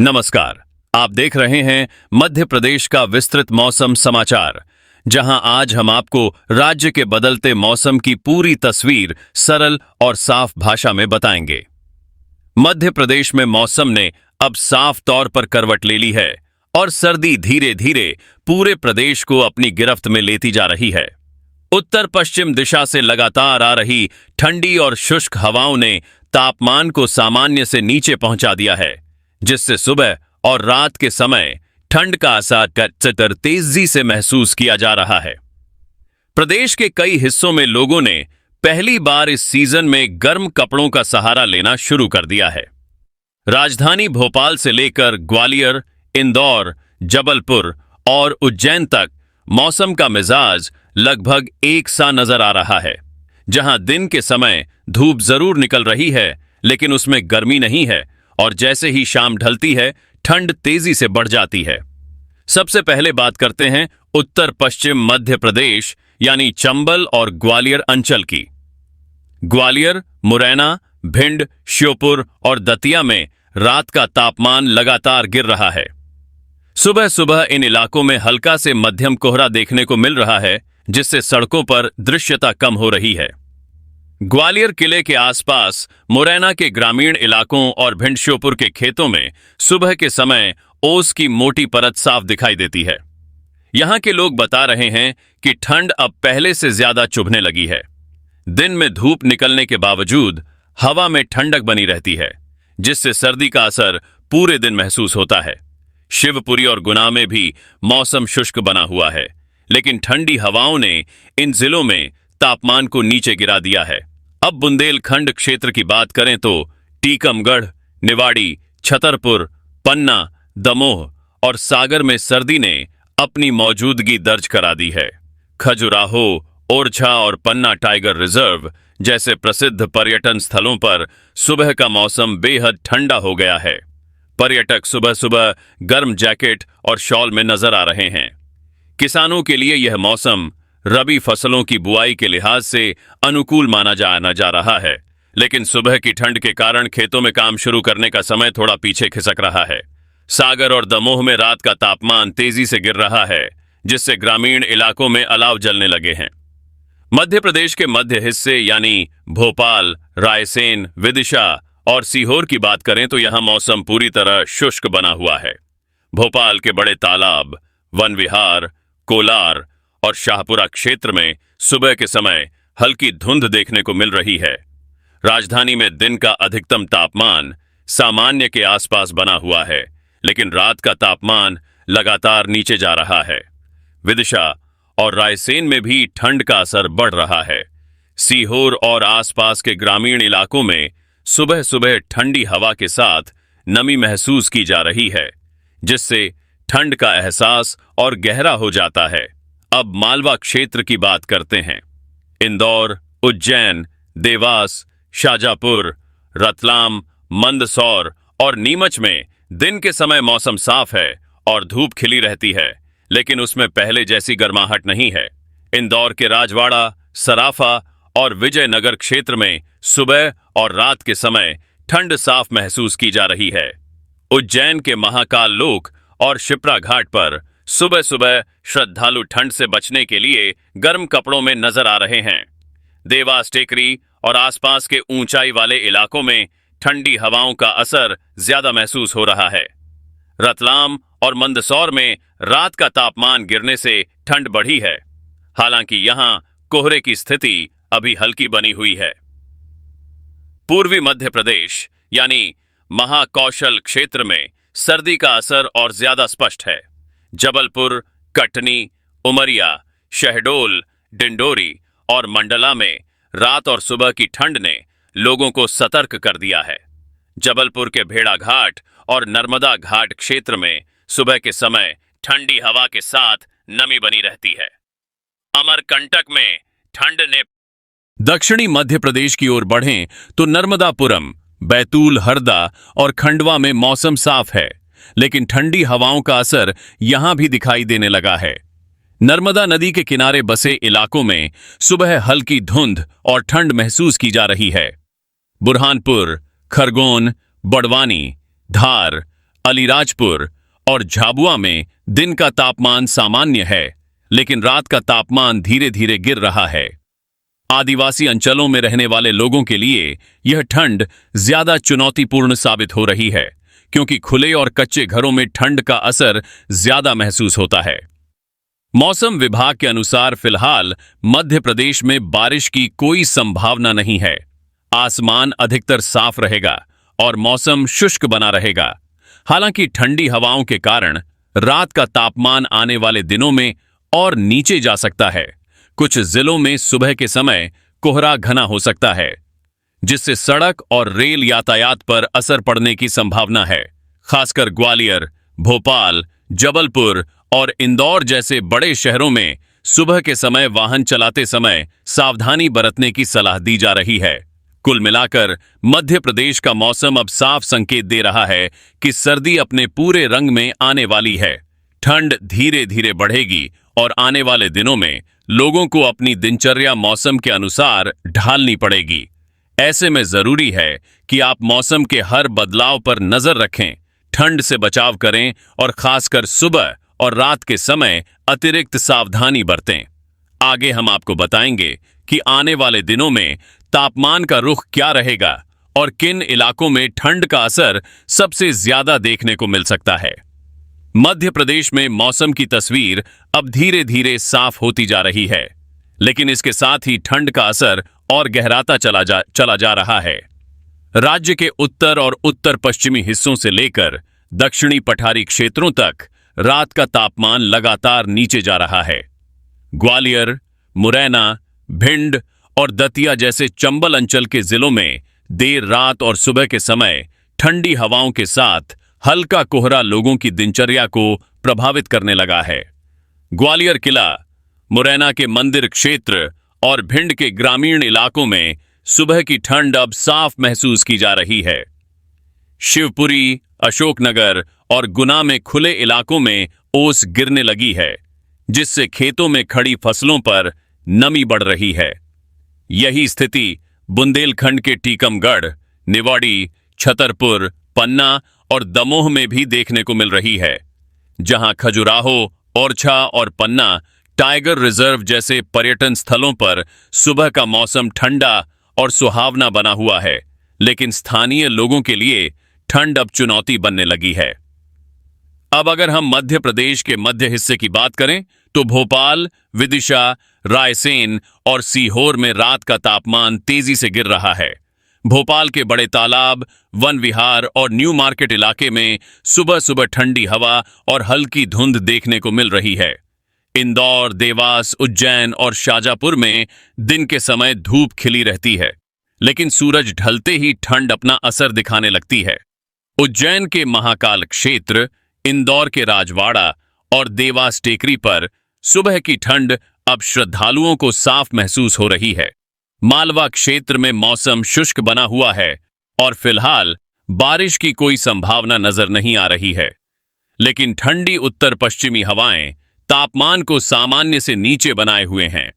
नमस्कार। आप देख रहे हैं मध्य प्रदेश का विस्तृत मौसम समाचार, जहां आज हम आपको राज्य के बदलते मौसम की पूरी तस्वीर सरल और साफ भाषा में बताएंगे। मध्य प्रदेश में मौसम ने अब साफ तौर पर करवट ले ली है और सर्दी धीरे धीरे पूरे प्रदेश को अपनी गिरफ्त में लेती जा रही है। उत्तर पश्चिम दिशा से लगातार आ रही ठंडी और शुष्क हवाओं ने तापमान को सामान्य से नीचे पहुंचा दिया है, जिससे सुबह और रात के समय ठंड का असर तेजी से महसूस किया जा रहा है। प्रदेश के कई हिस्सों में लोगों ने पहली बार इस सीजन में गर्म कपड़ों का सहारा लेना शुरू कर दिया है। राजधानी भोपाल से लेकर ग्वालियर, इंदौर, जबलपुर और उज्जैन तक मौसम का मिजाज लगभग एक सा नजर आ रहा है, जहां दिन के समय धूप जरूर निकल रही है, लेकिन उसमें गर्मी नहीं है और जैसे ही शाम ढलती है ठंड तेजी से बढ़ जाती है। सबसे पहले बात करते हैं उत्तर पश्चिम मध्य प्रदेश यानी चंबल और ग्वालियर अंचल की। ग्वालियर, मुरैना, भिंड, श्योपुर और दतिया में रात का तापमान लगातार गिर रहा है। सुबह सुबह इन इलाकों में हल्का से मध्यम कोहरा देखने को मिल रहा है, जिससे सड़कों पर दृश्यता कम हो रही है। ग्वालियर किले के आसपास, मुरैना के ग्रामीण इलाकों और भिंड श्योपुर के खेतों में सुबह के समय ओस की मोटी परत साफ दिखाई देती है। यहां के लोग बता रहे हैं कि ठंड अब पहले से ज्यादा चुभने लगी है। दिन में धूप निकलने के बावजूद हवा में ठंडक बनी रहती है, जिससे सर्दी का असर पूरे दिन महसूस होता है। शिवपुरी और गुना में भी मौसम शुष्क बना हुआ है, लेकिन ठंडी हवाओं ने इन जिलों में तापमान को नीचे गिरा दिया है। अब बुंदेलखंड क्षेत्र की बात करें तो टीकमगढ़, निवाड़ी, छतरपुर, पन्ना, दमोह और सागर में सर्दी ने अपनी मौजूदगी दर्ज करा दी है। खजुराहो, ओरछा और पन्ना टाइगर रिजर्व जैसे प्रसिद्ध पर्यटन स्थलों पर सुबह का मौसम बेहद ठंडा हो गया है। पर्यटक सुबह सुबह गर्म जैकेट और शॉल में नजर आ रहे हैं। किसानों के लिए यह मौसम रबी फसलों की बुआई के लिहाज से अनुकूल माना जा रहा है, लेकिन सुबह की ठंड के कारण खेतों में काम शुरू करने का समय थोड़ा पीछे खिसक रहा है। सागर और दमोह में रात का तापमान तेजी से गिर रहा है, जिससे ग्रामीण इलाकों में अलाव जलने लगे हैं। मध्य प्रदेश के मध्य हिस्से यानी भोपाल, रायसेन, विदिशा और सीहोर की बात करें तो यहां मौसम पूरी तरह शुष्क बना हुआ है। भोपाल के बड़े तालाब, वन विहार, कोलार और शाहपुरा क्षेत्र में सुबह के समय हल्की धुंध देखने को मिल रही है। राजधानी में दिन का अधिकतम तापमान सामान्य के आसपास बना हुआ है, लेकिन रात का तापमान लगातार नीचे जा रहा है। विदिशा और रायसेन में भी ठंड का असर बढ़ रहा है। सीहोर और आसपास के ग्रामीण इलाकों में सुबह सुबह ठंडी हवा के साथ नमी महसूस की जा रही है, जिससे ठंड का एहसास और गहरा हो जाता है। अब मालवा क्षेत्र की बात करते हैं। इंदौर, उज्जैन, देवास, शाजापुर, रतलाम, मंदसौर और नीमच में दिन के समय मौसम साफ है और धूप खिली रहती है, लेकिन उसमें पहले जैसी गर्माहट नहीं है। इंदौर के राजवाड़ा, सराफा और विजयनगर क्षेत्र में सुबह और रात के समय ठंड साफ महसूस की जा रही है। उज्जैन के महाकाल लोक और शिप्रा घाट पर सुबह सुबह श्रद्धालु ठंड से बचने के लिए गर्म कपड़ों में नजर आ रहे हैं। देवास टेकरी और आसपास के ऊंचाई वाले इलाकों में ठंडी हवाओं का असर ज्यादा महसूस हो रहा है। रतलाम और मंदसौर में रात का तापमान गिरने से ठंड बढ़ी है, हालांकि यहां कोहरे की स्थिति अभी हल्की बनी हुई है। पूर्वी मध्य प्रदेश यानी महाकौशल क्षेत्र में सर्दी का असर और ज्यादा स्पष्ट है। जबलपुर, कटनी, उमरिया, शहडोल, डिंडोरी और मंडला में रात और सुबह की ठंड ने लोगों को सतर्क कर दिया है। जबलपुर के भेड़ा घाट और नर्मदा घाट क्षेत्र में सुबह के समय ठंडी हवा के साथ नमी बनी रहती है। अमरकंटक में ठंड ने दक्षिणी मध्य प्रदेश की ओर बढ़ें तो नर्मदापुरम, बैतूल, हरदा और खंडवा में मौसम साफ है, लेकिन ठंडी हवाओं का असर यहां भी दिखाई देने लगा है। नर्मदा नदी के किनारे बसे इलाकों में सुबह हल्की धुंध और ठंड महसूस की जा रही है। बुरहानपुर, खरगोन, बड़वानी, धार, अलीराजपुर और झाबुआ में दिन का तापमान सामान्य है, लेकिन रात का तापमान धीरे धीरे गिर रहा है। आदिवासी अंचलों में रहने वाले लोगों के लिए यह ठंड ज्यादा चुनौतीपूर्ण साबित हो रही है, क्योंकि खुले और कच्चे घरों में ठंड का असर ज्यादा महसूस होता है। मौसम विभाग के अनुसार फिलहाल मध्य प्रदेश में बारिश की कोई संभावना नहीं है। आसमान अधिकतर साफ रहेगा और मौसम शुष्क बना रहेगा। हालांकि ठंडी हवाओं के कारण रात का तापमान आने वाले दिनों में और नीचे जा सकता है। कुछ जिलों में सुबह के समय कोहरा घना हो सकता है, जिससे सड़क और रेल यातायात पर असर पड़ने की संभावना है। खासकर ग्वालियर, भोपाल, जबलपुर और इंदौर जैसे बड़े शहरों में सुबह के समय वाहन चलाते समय सावधानी बरतने की सलाह दी जा रही है। कुल मिलाकर मध्य प्रदेश का मौसम अब साफ संकेत दे रहा है कि सर्दी अपने पूरे रंग में आने वाली है। ठंड धीरे धीरे बढ़ेगी और आने वाले दिनों में लोगों को अपनी दिनचर्या मौसम के अनुसार ढालनी पड़ेगी। ऐसे में जरूरी है कि आप मौसम के हर बदलाव पर नजर रखें, ठंड से बचाव करें और खासकर सुबह और रात के समय अतिरिक्त सावधानी बरतें। आगे हम आपको बताएंगे कि आने वाले दिनों में तापमान का रुख क्या रहेगा और किन इलाकों में ठंड का असर सबसे ज्यादा देखने को मिल सकता है। मध्य प्रदेश में मौसम की तस्वीर अब धीरे धीरे साफ होती जा रही है, लेकिन इसके साथ ही ठंड का असर और गहराता चला जा रहा है। राज्य के उत्तर और उत्तर पश्चिमी हिस्सों से लेकर दक्षिणी पठारी क्षेत्रों तक रात का तापमान लगातार नीचे जा रहा है। ग्वालियर, मुरैना, भिंड और दतिया जैसे चंबल अंचल के जिलों में देर रात और सुबह के समय ठंडी हवाओं के साथ हल्का कोहरा लोगों की दिनचर्या को प्रभावित करने लगा है। ग्वालियर किला, मुरैना के मंदिर क्षेत्र और भिंड के ग्रामीण इलाकों में सुबह की ठंड अब साफ महसूस की जा रही है। शिवपुरी, अशोकनगर और गुना में खुले इलाकों में ओस गिरने लगी है, जिससे खेतों में खड़ी फसलों पर नमी बढ़ रही है। यही स्थिति बुंदेलखंड के टीकमगढ़, निवाड़ी, छतरपुर, पन्ना और दमोह में भी देखने को मिल रही है, जहां खजुराहो, ओरछा और पन्ना टाइगर रिजर्व जैसे पर्यटन स्थलों पर सुबह का मौसम ठंडा और सुहावना बना हुआ है, लेकिन स्थानीय लोगों के लिए ठंड अब चुनौती बनने लगी है। अब अगर हम मध्य प्रदेश के मध्य हिस्से की बात करें तो भोपाल, विदिशा, रायसेन और सीहोर में रात का तापमान तेजी से गिर रहा है। भोपाल के बड़े तालाब, वन विहार और न्यू मार्केट इलाके में सुबह सुबह ठंडी हवा और हल्की धुंध देखने को मिल रही है। इंदौर, देवास, उज्जैन और शाजापुर में दिन के समय धूप खिली रहती है, लेकिन सूरज ढलते ही ठंड अपना असर दिखाने लगती है। उज्जैन के महाकाल क्षेत्र, इंदौर के राजवाड़ा और देवास टेकरी पर सुबह की ठंड अब श्रद्धालुओं को साफ महसूस हो रही है। मालवा क्षेत्र में मौसम शुष्क बना हुआ है और फिलहाल बारिश की कोई संभावना नजर नहीं आ रही है, लेकिन ठंडी उत्तर पश्चिमी हवाएं तापमान को सामान्य से नीचे बनाए हुए हैं।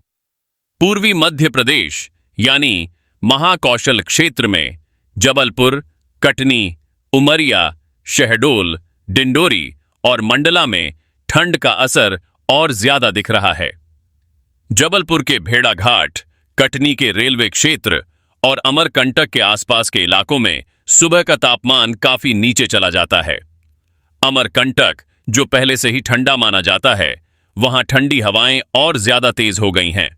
पूर्वी मध्य प्रदेश यानी महाकौशल क्षेत्र में जबलपुर, कटनी, उमरिया, शहडोल, डिंडोरी और मंडला में ठंड का असर और ज्यादा दिख रहा है। जबलपुर के भेड़ाघाट, कटनी के रेलवे क्षेत्र और अमरकंटक के आसपास के इलाकों में सुबह का तापमान काफी नीचे चला जाता है। अमरकंटक, जो पहले से ही ठंडा माना जाता है, वहां ठंडी हवाएं और ज्यादा तेज हो गई हैं।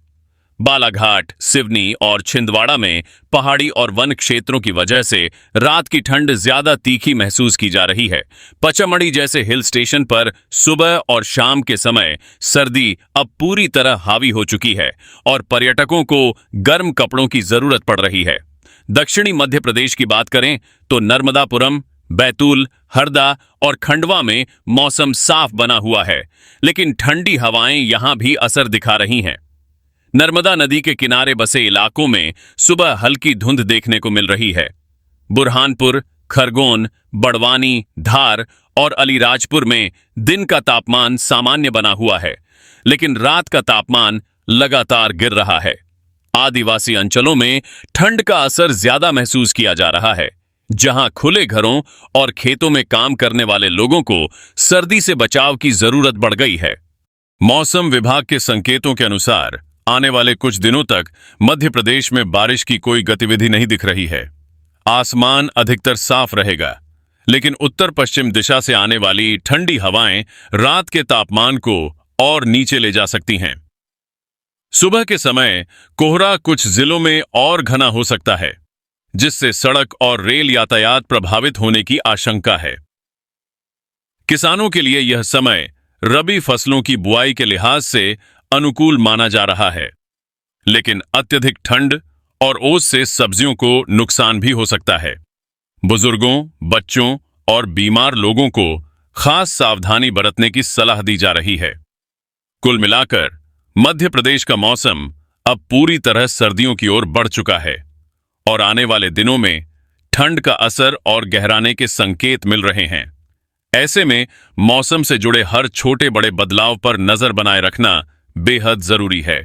बालाघाट, सिवनी और छिंदवाड़ा में पहाड़ी और वन क्षेत्रों की वजह से रात की ठंड ज्यादा तीखी महसूस की जा रही है। पचमढ़ी जैसे हिल स्टेशन पर सुबह और शाम के समय सर्दी अब पूरी तरह हावी हो चुकी है और पर्यटकों को गर्म कपड़ों की जरूरत पड़ रही है। दक्षिणी मध्य प्रदेश की बात करें तो नर्मदापुरम, बैतूल, हरदा और खंडवा में मौसम साफ बना हुआ है, लेकिन ठंडी हवाएं यहां भी असर दिखा रही हैं। नर्मदा नदी के किनारे बसे इलाकों में सुबह हल्की धुंध देखने को मिल रही है। बुरहानपुर, खरगोन, बड़वानी, धार और अलीराजपुर में दिन का तापमान सामान्य बना हुआ है, लेकिन रात का तापमान लगातार गिर रहा है। आदिवासी अंचलों में ठंड का असर ज्यादा महसूस किया जा रहा है। जहां खुले घरों और खेतों में काम करने वाले लोगों को सर्दी से बचाव की जरूरत बढ़ गई है। मौसम विभाग के संकेतों के अनुसार आने वाले कुछ दिनों तक मध्य प्रदेश में बारिश की कोई गतिविधि नहीं दिख रही है। आसमान अधिकतर साफ रहेगा, लेकिन उत्तर पश्चिम दिशा से आने वाली ठंडी हवाएं रात के तापमान को और नीचे ले जा सकती हैं। सुबह के समय कोहरा कुछ जिलों में और घना हो सकता है, जिससे सड़क और रेल यातायात प्रभावित होने की आशंका है। किसानों के लिए यह समय रबी फसलों की बुआई के लिहाज से अनुकूल माना जा रहा है, लेकिन अत्यधिक ठंड और ओस से सब्जियों को नुकसान भी हो सकता है। बुजुर्गों, बच्चों और बीमार लोगों को खास सावधानी बरतने की सलाह दी जा रही है। कुल मिलाकर मध्य प्रदेश का मौसम अब पूरी तरह सर्दियों की ओर बढ़ चुका है और आने वाले दिनों में ठंड का असर और गहराने के संकेत मिल रहे हैं। ऐसे में मौसम से जुड़े हर छोटे बड़े बदलाव पर नजर बनाए रखना बेहद जरूरी है।